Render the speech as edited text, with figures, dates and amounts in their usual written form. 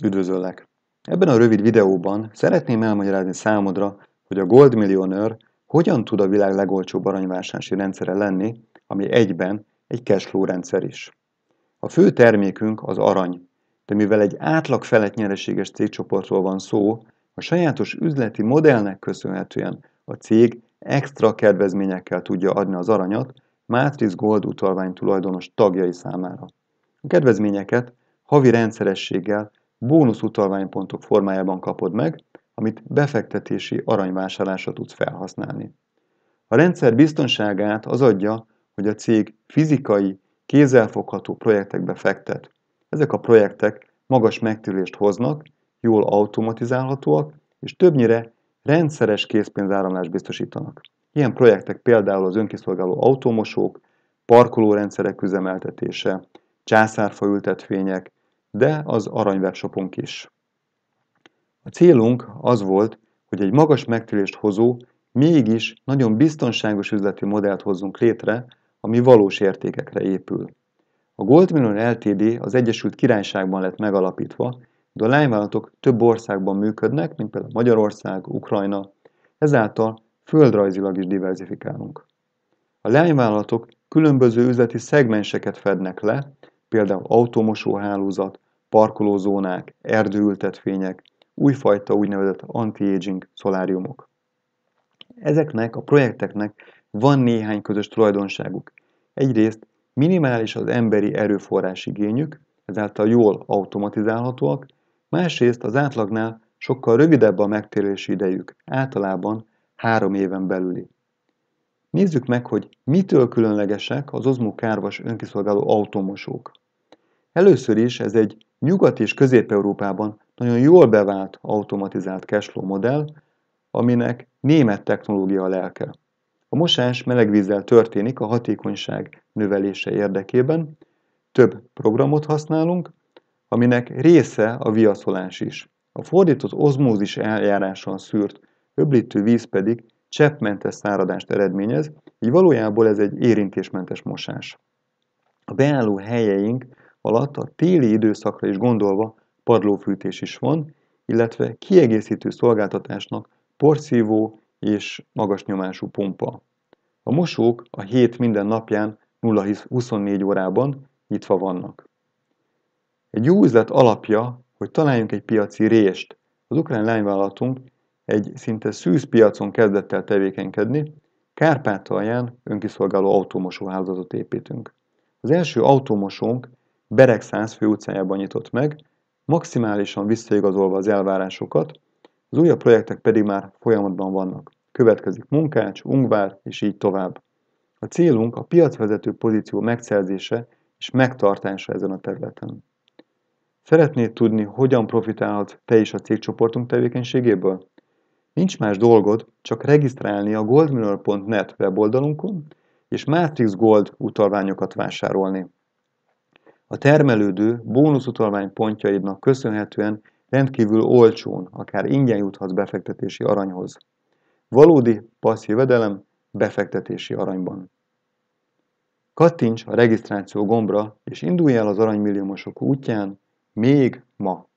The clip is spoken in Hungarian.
Üdvözöllek! Ebben a rövid videóban szeretném elmagyarázni számodra, hogy a Gold Millionaire hogyan tud a világ legolcsóbb aranyvásárlási rendszere lenni, ami egyben egy cashflow rendszer is. A fő termékünk az arany, de mivel egy átlag felett nyereséges cégcsoportról van szó, a sajátos üzleti modellnek köszönhetően a cég extra kedvezményekkel tudja adni az aranyat Matrix Gold utalvány tulajdonos tagjai számára. A kedvezményeket havi rendszerességgel bónusz-utalványpontok formájában kapod meg, amit befektetési aranyvásárlásra tudsz felhasználni. A rendszer biztonságát az adja, hogy a cég fizikai, kézzelfogható projektekbe fektet. Ezek a projektek magas megtérülést hoznak, jól automatizálhatóak, és többnyire rendszeres készpénzáramlást biztosítanak. Ilyen projektek például az önkiszolgáló autómosók, parkolórendszerek üzemeltetése, császárfa ültetvények, de az arany-webshopunk is. A célunk az volt, hogy egy magas megtérülést hozó, mégis nagyon biztonságos üzleti modellt hozzunk létre, ami valós értékekre épül. A Gold Millionaire Ltd. Az Egyesült Királyságban lett megalapítva, de a lányvállalatok több országban működnek, mint például Magyarország, Ukrajna, ezáltal földrajzilag is diverzifikálunk. A lányvállalatok különböző üzleti szegmenseket fednek le, például autómosóhálózat, parkolózónák, erdőültetvények, újfajta úgynevezett anti-aging szoláriumok. Ezeknek a projekteknek van néhány közös tulajdonságuk. Egyrészt minimális az emberi erőforrás igényük, ezáltal jól automatizálhatóak, másrészt az átlagnál sokkal rövidebb a megtérési idejük, általában 3 éven belüli. Nézzük meg, hogy mitől különlegesek az Osmo kárvas önkiszolgáló autómosók. Először is ez egy Nyugat- és Közép-Európában nagyon jól bevált automatizált cashflow modell, aminek német technológia a lelke. A mosás meleg vízzel történik a hatékonyság növelése érdekében, több programot használunk, aminek része a viaszolás is. A fordított ozmózis eljárással szűrt öblítő víz pedig cseppmentes száradást eredményez, így valójában ez egy érintésmentes mosás. A beálló helyeink alatt a téli időszakra is gondolva padlófűtés is van, illetve kiegészítő szolgáltatásnak porszívó és magas nyomású pumpa. A mosók a hét minden napján 0-24 órában nyitva vannak. Egy jó üzlet alapja, hogy találjunk egy piaci rést. Az ukrán lányvállalatunk egy szinte szűz piacon kezdett el tevékenykedni, Kárpátalján önkiszolgáló autómosó hálózatot építünk. Az első autómosónk Beregszász főutcájában nyitott meg, maximálisan visszaigazolva az elvárásokat, az újabb projektek pedig már folyamatban vannak. Következik Munkács, Ungvár és így tovább. A célunk a piacvezető pozíció megszerzése és megtartása ezen a területen. Szeretnéd tudni, hogyan profitálhatsz te is a cégcsoportunk tevékenységéből? Nincs más dolgod, csak regisztrálni a goldmillionaire.net weboldalunkon, és Matrix Gold utalványokat vásárolni. A termelődő bónuszutalvány pontjaidnak köszönhetően rendkívül olcsón, akár ingyen juthatsz befektetési aranyhoz. Valódi passzív jövedelem befektetési aranyban. Kattints a regisztráció gombra, és indulj el az aranymilliómosok útján még ma!